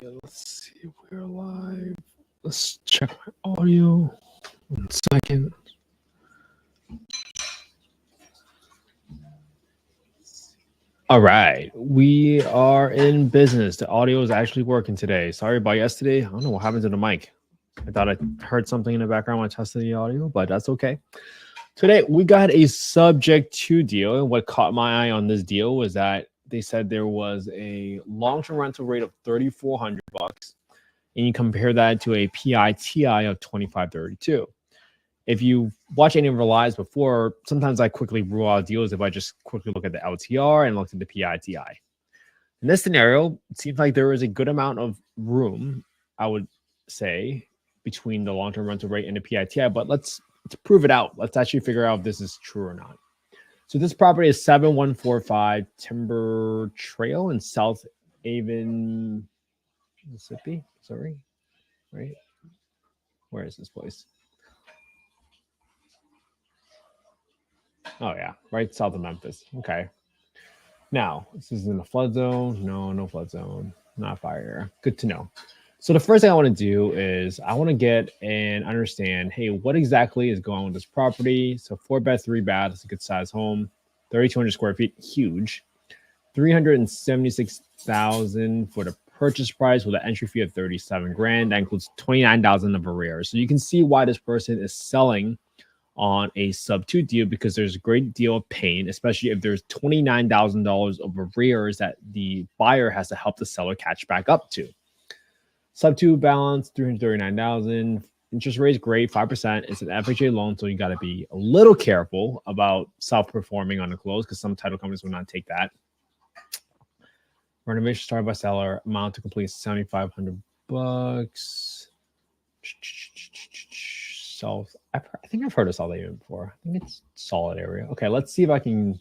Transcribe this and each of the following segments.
Let's see if we're live. Let's check my audio. 1 second. All right, we are in business. The audio is actually working today. Sorry about yesterday. I don't know what happened to the mic. I thought I heard something in the background when I tested the audio, but that's okay. Today, we got a subject to deal. And what caught my eye on this deal was that they said there was a long-term rental rate of $3,400, and you compare that to a PITI of $2,532. If you watch any of our lives before, sometimes I quickly rule out deals if I just quickly look at the LTR and look at the PITI. In this scenario, it seems like there is a good amount of room, I would say, between the long-term rental rate and the PITI, but let's prove it out. Let's actually figure out if this is true or not. So this property is 7145 Timber Trail in Southaven, Mississippi. Sorry, right? Where is this place? Oh yeah, right south of Memphis. Okay. Now, this is in a flood zone. No flood zone. Not fire area. Good to know. So the first thing I want to do is I want to get and understand, hey, what exactly is going on with this property? So 4-bed, 3-bath, it's a good size home, 3,200 square feet, huge. $376,000 for the purchase price with an entry fee of $37,000. That includes $29,000 of arrears. So you can see why this person is selling on a sub-2 deal, because there's a great deal of pain, especially if there's $29,000 of arrears that the buyer has to help the seller catch back up to. Sub-2 balance, $339,000. Interest rate is great, 5%. It's an FHA loan, so you got to be a little careful about self-performing on the close, because some title companies will not take that. Renovation started by seller, amount to complete $7,500. South, I think I've heard of Southaven before. I think it's a solid area. Okay, let's see if I can.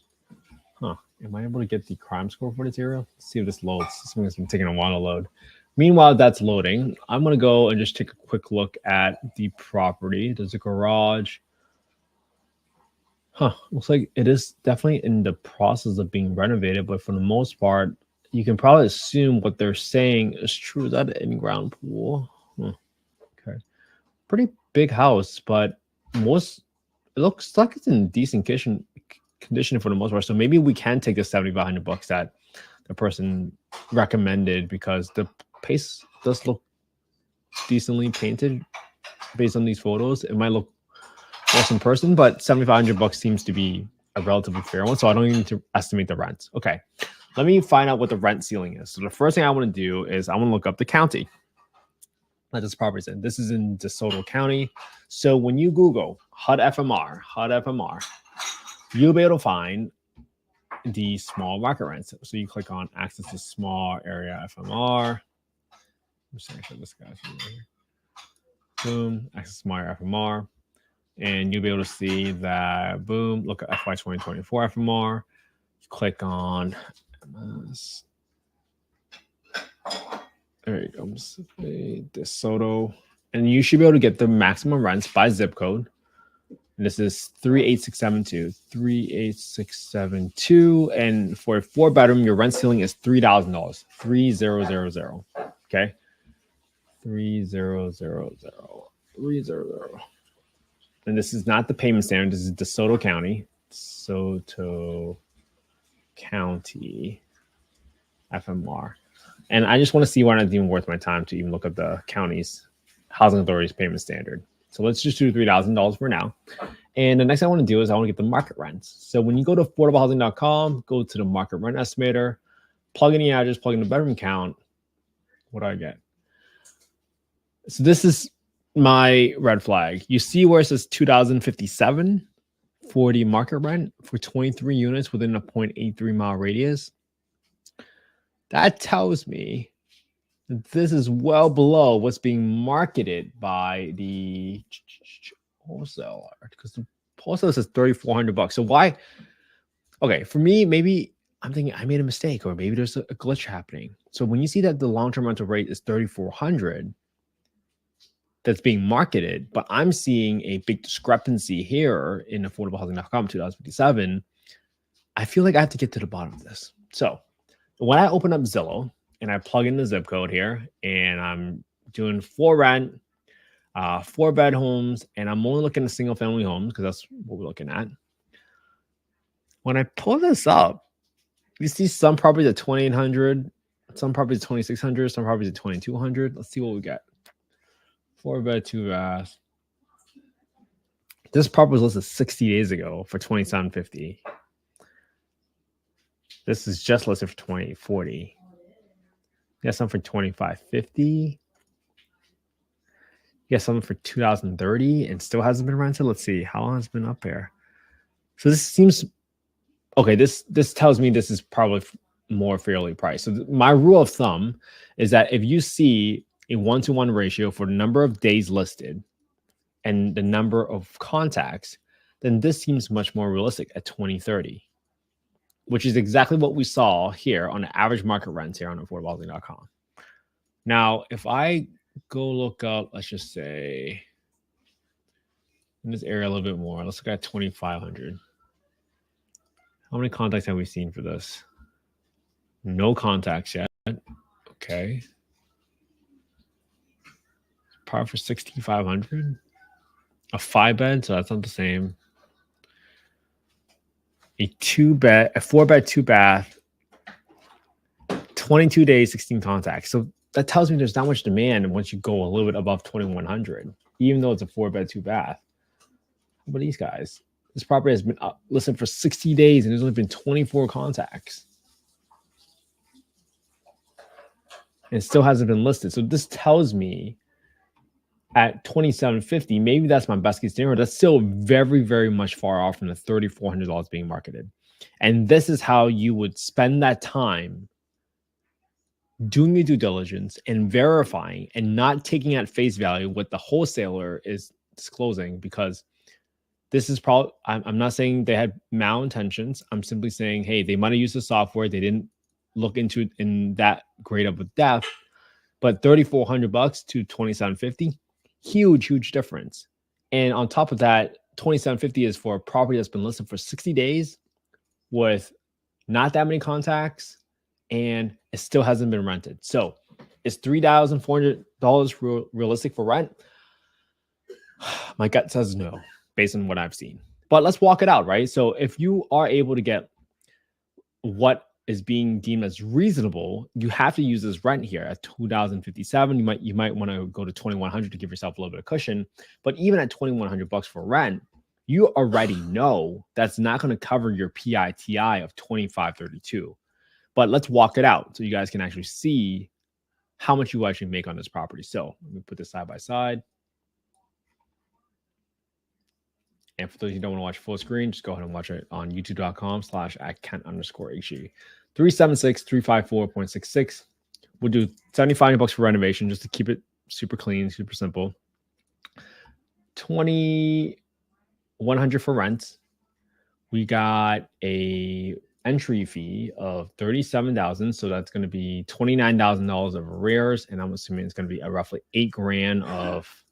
Am I able to get the crime score for this area? Let's see if this loads. This one has been taking a while to load. Meanwhile, that's loading. I'm gonna go and just take a quick look at the property. There's a garage. Looks like it is definitely in the process of being renovated, but for the most part, you can probably assume what they're saying is true. Is that an in-ground pool? Okay, pretty big house, but it looks like it's in decent condition for the most part. So maybe we can take the $7,500 that the person recommended, because the place does look decently painted based on these photos. It might look worse in person, but $7,500 seems to be a relatively fair one. So I don't even need to estimate the rent. Okay, let me find out what the rent ceiling is. So the first thing I want to do is I want to look up the county that this property is in. This is in DeSoto County. So when you Google HUD FMR, you'll be able to find the small market rents. So you click on access to small area FMR. I'm just going to show this guy here. Boom, access to small area FMR. And you'll be able to see that, boom, look at FY 2024 FMR. Click on MS. There you go, DeSoto. And you should be able to get the maximum rents by zip code. And this is 38672. 38672. And for a 4-bedroom, your rent ceiling is $3,000. 3000. Okay. 3000. 300. And this is not the payment standard. This is DeSoto County. DeSoto County FMR. And I just want to see why it's even worth my time to even look at the county's housing authority's payment standard. So let's just do $3,000 for now. And the next thing I want to do is I want to get the market rents. So when you go to affordablehousing.com, go to the market rent estimator, plug in the address, plug in the bedroom count. What do I get? So this is my red flag. You see where it says 2,057 for the market rent for 23 units within a 0.83 mile radius. That tells me that this is well below what's being marketed by the wholesaler, because the wholesaler says $3,400. So why? Okay, for me, maybe I'm thinking I made a mistake, or maybe there's a glitch happening. So when you see that the long-term rental rate is $3,400, that's being marketed, but I'm seeing a big discrepancy here in affordablehousing.com 2057. I feel like I have to get to the bottom of this. So when I open up Zillow, and I plug in the zip code here, and I'm doing for rent, 4-bed homes, and I'm only looking at single family homes because that's what we're looking at. When I pull this up, you see some properties at 2,800, some properties at 2,600, some properties at 2,200. Let's see what we get. 4-bed, 2-bath. This property was listed 60 days ago for $2,750. This is just listed for $2,840. You got some for $2,550. You got something for $2,030 and still hasn't been rented. Let's see how long it's been up there. So this seems okay. This tells me this is probably more fairly priced. So my rule of thumb is that if you see a 1-to-1 ratio for the number of days listed and the number of contacts, then this seems much more realistic at 2030, which is exactly what we saw here on the average market rents here on affordablehousing.com. Now, if I go look up, let's just say in this area a little bit more, let's look at 2,500. How many contacts have we seen for this? No contacts yet. Okay. Par for 6,500. A 5-bed, so that's not the same. A 2-bed, a 4-bed, 2-bath, 22 days, 16 contacts. So that tells me there's not much demand once you go a little bit above 2,100, even though it's a 4-bed, 2-bath. How about these guys? This property has been listed for 60 days and there's only been 24 contacts. And it still hasn't been listed. So this tells me at $2,750, maybe that's my best case scenario. That's still very, very much far off from the $3,400 being marketed. And this is how you would spend that time doing your due diligence and verifying and not taking at face value what the wholesaler is disclosing, because this is probably, I'm not saying they had malintentions. I'm simply saying, hey, they might have used the software. They didn't look into it in that great of a depth, but $3,400 to $2,750, huge difference. And on top of that, $2,750 is for a property that's been listed for 60 days with not that my and it still hasn't been rented. So is $3,400 realistic for rent? My gut says no, based on what I've seen. But let's walk it out, right? So if you are able to get what is being deemed as reasonable, you have to use this rent here at $2,057. You might want to go to $2,100 to give yourself a little bit of cushion. But even at $2,100 for rent, you already know that's not going to cover your PITI of $2,532. But let's walk it out so you guys can actually see how much you actually make on this property. So let me put this side by side. And for those who don't want to watch full screen, just go ahead and watch it on youtube.com/@Kent_HG. 376-354.66. We'll do $7,500 for renovation just to keep it super clean, super simple. $2,100 for rent. We got a entry fee of $37,000, so that's going to be $29,000 of arrears, and I'm assuming it's going to be a roughly $8,000 of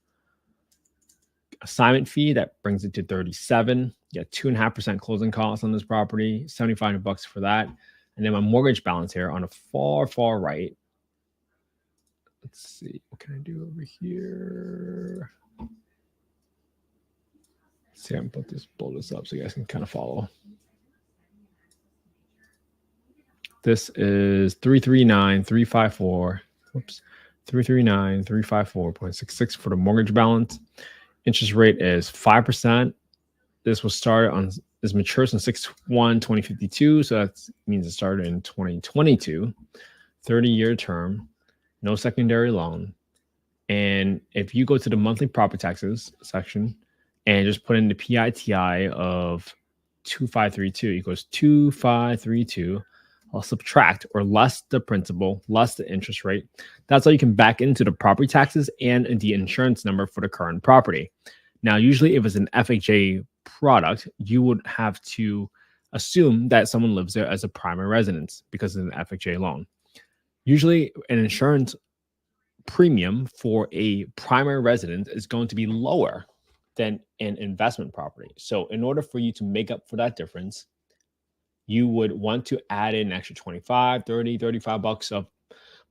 assignment fee. That brings it to $37,000. You got 2.5% closing costs on this property, $7,500 for that. And then my mortgage balance here on the far right. Let's see, what can I do over here? Let's see, I'm going to blow this up so you guys can kind of follow. This is 339,354. Whoops, 339,354.66 for the mortgage balance. Interest rate is 5%. This was started on, this matures on 6/1/2052. So that means it started in 2022. 30-year term, no secondary loan. And if you go to the monthly property taxes section and just put in the PITI of 2,532 equals 2,532, I'll subtract or less the principal, less the interest rate. That's how you can back into the property taxes and the insurance number for the current property. Now, usually if it's an FHA product, you would have to assume that someone lives there as a primary residence because it's an FHA loan. Usually an insurance premium for a primary residence is going to be lower than an investment property. So in order for you to make up for that difference, you would want to add in an extra $25, $30, $35 of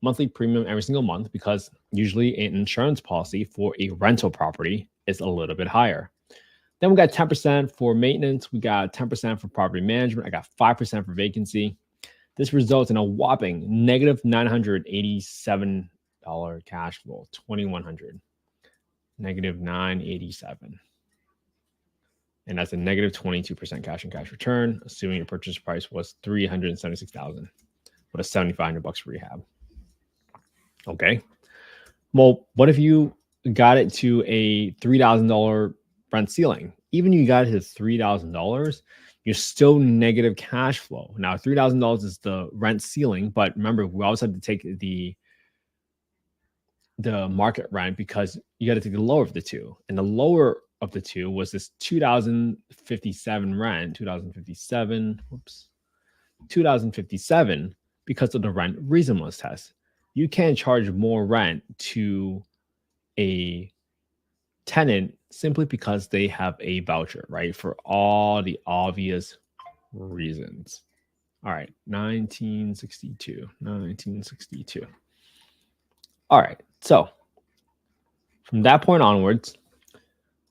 monthly premium every single month because usually an insurance policy for a rental property is a little bit higher. Then we got 10% for maintenance. We got 10% for property management. I got 5% for vacancy. This results in a whopping negative $987 cash flow, $2,100. Negative 987. And that's a negative 22% cash and cash return, assuming your purchase price was $376,000 with a $7,500 rehab. Okay. Well, what if you got it to a $3,000 rent ceiling? Even you got it to $3,000, you're still negative cash flow. Now, $3,000 is the rent ceiling, but remember, we always have to take the market rent because you got to take the lower of the two. And the lower of the two was this 2057 rent, 2057 because of the rent reasonableness test. You can't charge more rent to a tenant simply because they have a voucher, right? For all the obvious reasons. All right, 1962. All right, so from that point onwards,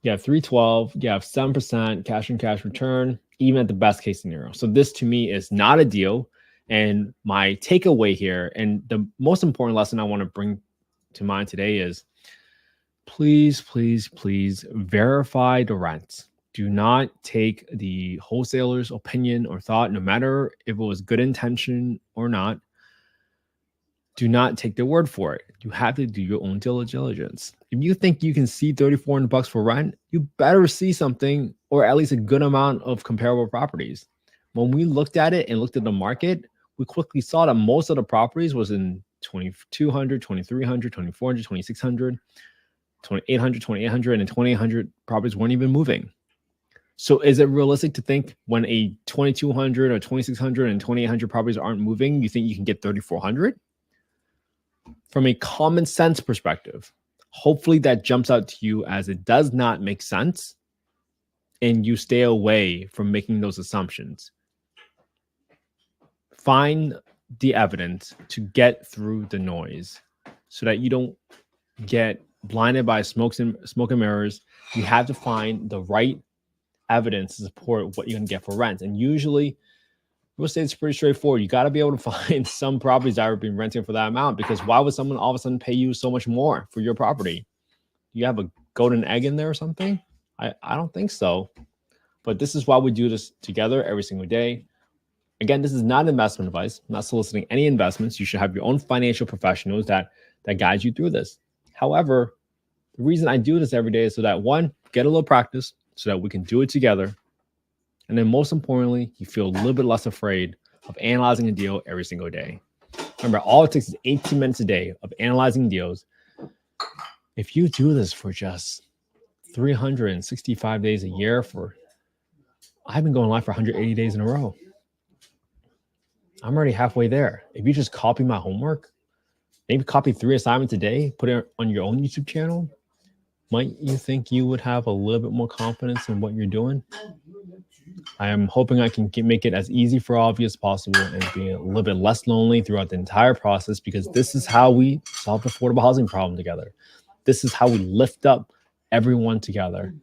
you have 312, you have 7% cash and cash return, even at the best case scenario. So this to me is not a deal. And my takeaway here, and the most important lesson I want to bring to mind today is please verify the rents. Do not take the wholesaler's opinion or thought, no matter if it was good intention or not. Do not take their word for it. You have to do your own diligence. If you think you can see $3,400 for rent, you better see something or at least a good amount of comparable properties. When we looked at it and looked at the market, we quickly saw that most of the properties was in 2,200, 2,300, 2,400, 2,600, 2,800, 2,800, and 2,800 properties weren't even moving. So is it realistic to think when a 2,200 or 2,600 and 2,800 properties aren't moving, you think you can get 3,400? From a common sense perspective, hopefully that jumps out to you as it does not make sense and you stay away from making those assumptions. Find the evidence to get through the noise so that you don't get blinded by smoke and mirrors. You have to find the right evidence to support what you're going to get for rent. And usually, real estate is pretty straightforward. You got to be able to find some properties that are being rented for that amount, because why would someone all of a sudden pay you so much more for your property? You have a golden egg in there or something? I don't think so. But this is why we do this together every single day. Again, this is not investment advice. I'm not soliciting any investments. You should have your own financial professionals that guide you through this. However, the reason I do this every day is so that, one, get a little practice so that we can do it together. And then most importantly, you feel a little bit less afraid of analyzing a deal every single day. Remember, all it takes is 18 minutes a day of analyzing deals. If you do this for just 365 days a year I've been going live for 180 days in a row. I'm already halfway there. If you just copy my homework, maybe copy 3 assignments a day, put it on your own YouTube channel, might you think you would have a little bit more confidence in what you're doing? I am hoping I can make it as easy for all of you as possible and be a little bit less lonely throughout the entire process, because this is how we solve the affordable housing problem together. This is how we lift up everyone together.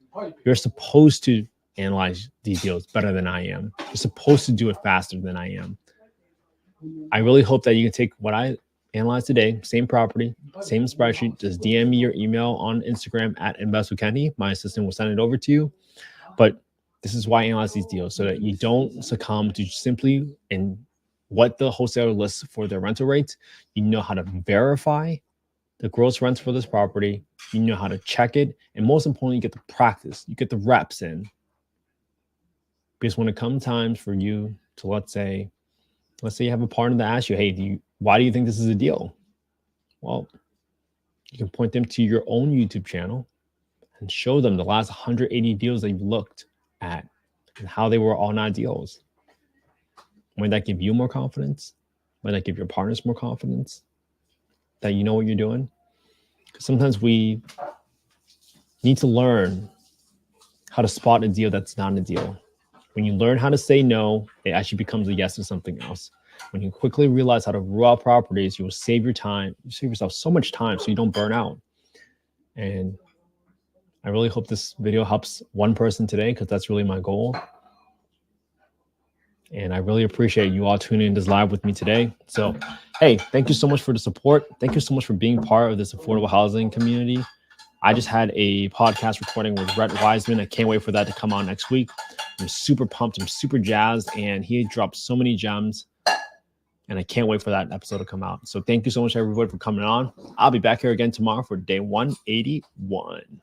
You're supposed to analyze these deals better than I am. You're supposed to do it faster than I am. I really hope that you can take what I analyzed today, same property, same spreadsheet, just DM me your email on Instagram at @investwithkenny. My assistant will send it over to you. But this is why I analyze these deals, so that you don't succumb to simply in what the wholesaler lists for their rental rates. You know how to verify the gross rents for this property. You know how to check it. And most importantly, you get the practice. You get the reps in. Because when it comes times for you to, let's say you have a partner that asks you, hey, why do you think this is a deal? Well, you can point them to your own YouTube channel and show them the last 180 deals that you've looked at and how they were all not deals. Might that give you more confidence? Might that give your partners more confidence that you know what you're doing? Because sometimes we need to learn how to spot a deal that's not a deal. When you learn how to say no, it actually becomes a yes to something else. When you quickly realize how to rule out properties, you will save your time. You save yourself so much time so you don't burn out. And I really hope this video helps one person today, because that's really my goal. And I really appreciate you all tuning in this live with me today. So, hey, thank you so much for the support. Thank you so much for being part of this affordable housing community. I just had a podcast recording with Brett Wiseman. I can't wait for that to come out next week. I'm super pumped. I'm super jazzed. And he dropped so many gems. And I can't wait for that episode to come out. So thank you so much, everybody, for coming on. I'll be back here again tomorrow for day 181.